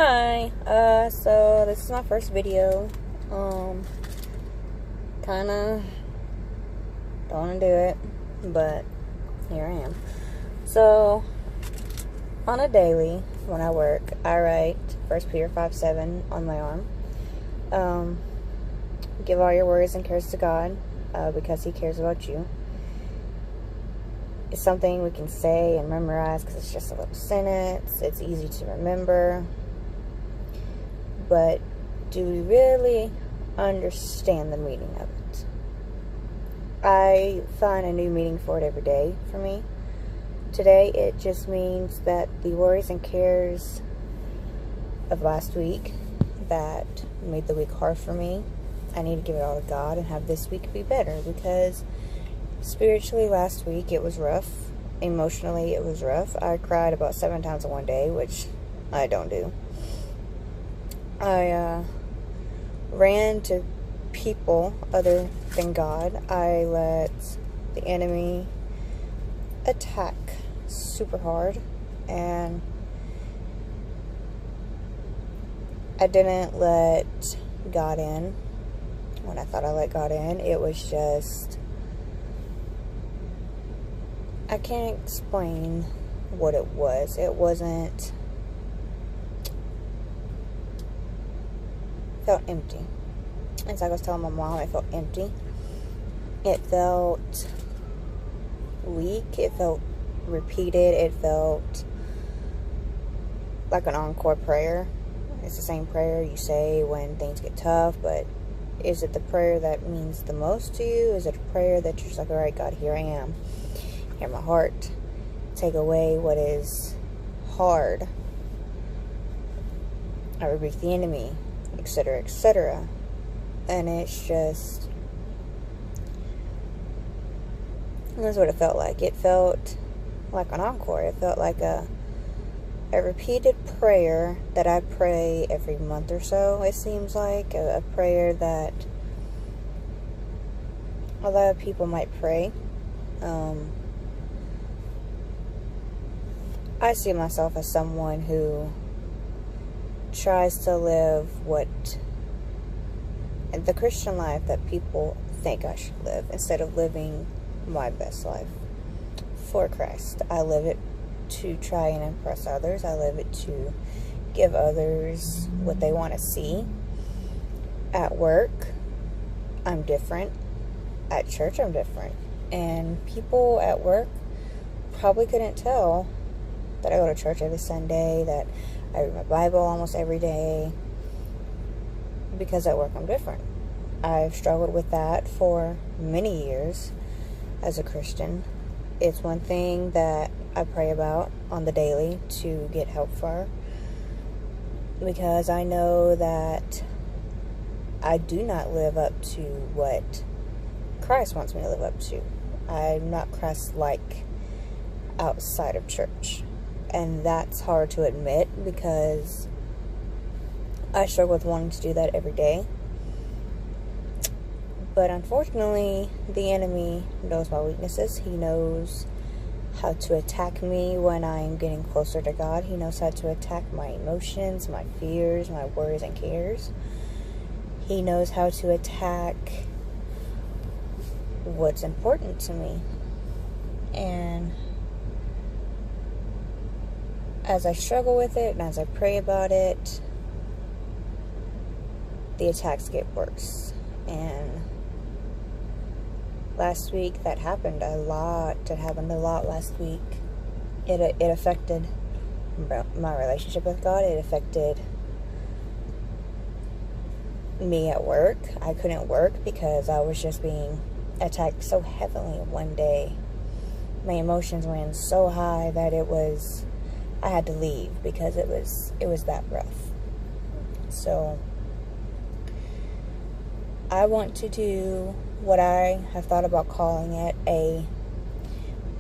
Hi, so this is my first video. Kinda don't wanna do it, but here I am. So, on a daily, when I work, I write 1 Peter 5:7 on my arm. Give all your worries and cares to God, because He cares about you. It's something we can say and memorize because it's just a little sentence. It's easy to remember. But do we really understand the meaning of it? I find a new meaning for it every day for me. Today, it just means that the worries and cares of last week that made the week hard for me, I need to give it all to God and have this week be better, because spiritually last week it was rough. Emotionally it was rough. I cried about 7 times in one day, which I don't do. I ran to people other than God. I let the enemy attack super hard, and I didn't let God in when I thought I let God in. It was just, I can't explain what it was. It wasn't, felt empty. It's like I was telling my mom, it felt empty. It felt weak. It felt repeated. It felt like an encore prayer. It's the same prayer you say when things get tough, but is it the prayer that means the most to you? Is it a prayer that you're just like, all right, God, here I am. Hear my heart. Take away what is hard. I rebuke the enemy, etc., etc. And it's just, that's what it felt like. It felt like an encore. It felt like a repeated prayer that I pray every month or so. It seems like a prayer that a lot of people might pray. I see myself as someone who tries to live the Christian life that people think I should live, instead of living my best life for Christ. I live it to try and impress others. I live it to give others what they want to see. At work, I'm different. At church, I'm different. And people at work probably couldn't tell that I go to church every Sunday, that I read my Bible almost every day, because at work I'm different. I've struggled with that for many years as a Christian. It's one thing that I pray about on the daily to get help for, because I know that I do not live up to what Christ wants me to live up to. I'm not Christ-like outside of church. And that's hard to admit, because I struggle with wanting to do that every day. But unfortunately, the enemy knows my weaknesses. He knows how to attack me when I'm getting closer to God. He knows how to attack my emotions, my fears, my worries and cares. He knows how to attack what's important to me. And as I struggle with it and as I pray about it, the attacks get worse. And last week that happened a lot. It happened a lot last week. It affected my relationship with God. It affected me at work. I couldn't work because I was just being attacked so heavily one day. My emotions ran so high that I had to leave because it was that rough. So I want to do what I have thought about calling it a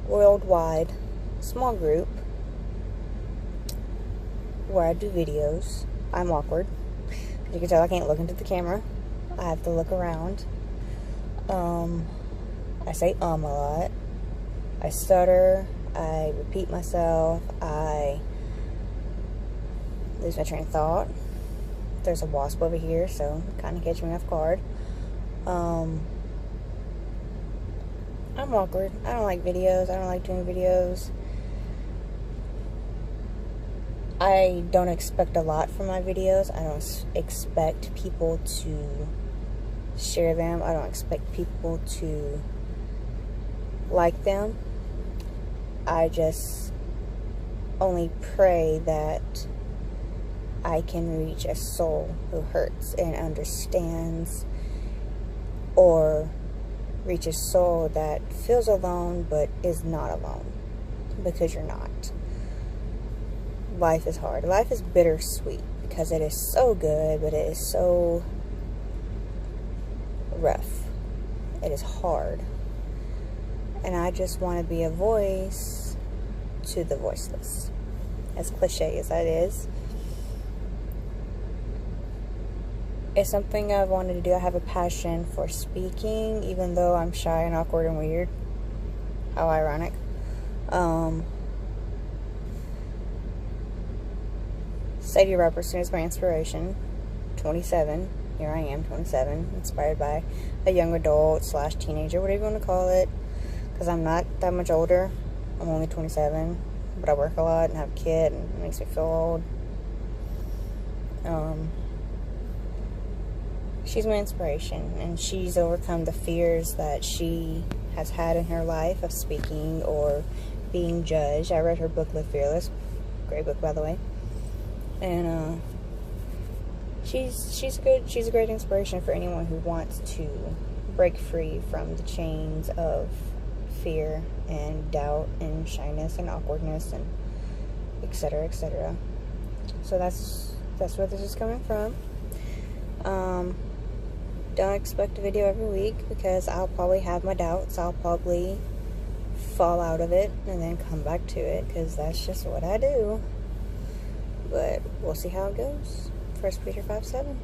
worldwide small group where I do videos. I'm awkward. As you can tell, I can't look into the camera. I have to look around. I say a lot. I stutter. I repeat myself. I lose my train of thought. There's a wasp over here, so kind of catch me off guard. I'm awkward. I don't like videos. I don't like doing videos. I don't expect a lot from my videos. I don't expect people to share them. I don't expect people to like them. I just only pray that I can reach a soul who hurts and understands, or reach a soul that feels alone but is not alone, because you're not. Life is hard. Life is bittersweet because it is so good, but it is so rough. It is hard. And I just want to be a voice to the voiceless. As cliche as that is, it's something I've wanted to do. I have a passion for speaking, even though I'm shy and awkward and weird. How ironic. Sadie Robertson is my inspiration. 27. Here I am, 27. Inspired by a young adult / teenager, whatever you want to call it. Because I'm not that much older. I'm only 27. But I work a lot and have a kid, and it makes me feel old. She's my inspiration, and she's overcome the fears that she has had in her life of speaking or being judged. I read her book, Live Fearless. Great book, by the way. And she's a great inspiration for anyone who wants to break free from the chains of fear and doubt and shyness and awkwardness and etc., etc. So that's where this is coming from. Don't expect a video every week, because I'll probably have my doubts. I'll probably fall out of it and then come back to it, because that's just what I do. But we'll see how it goes. 1 Peter 5:7.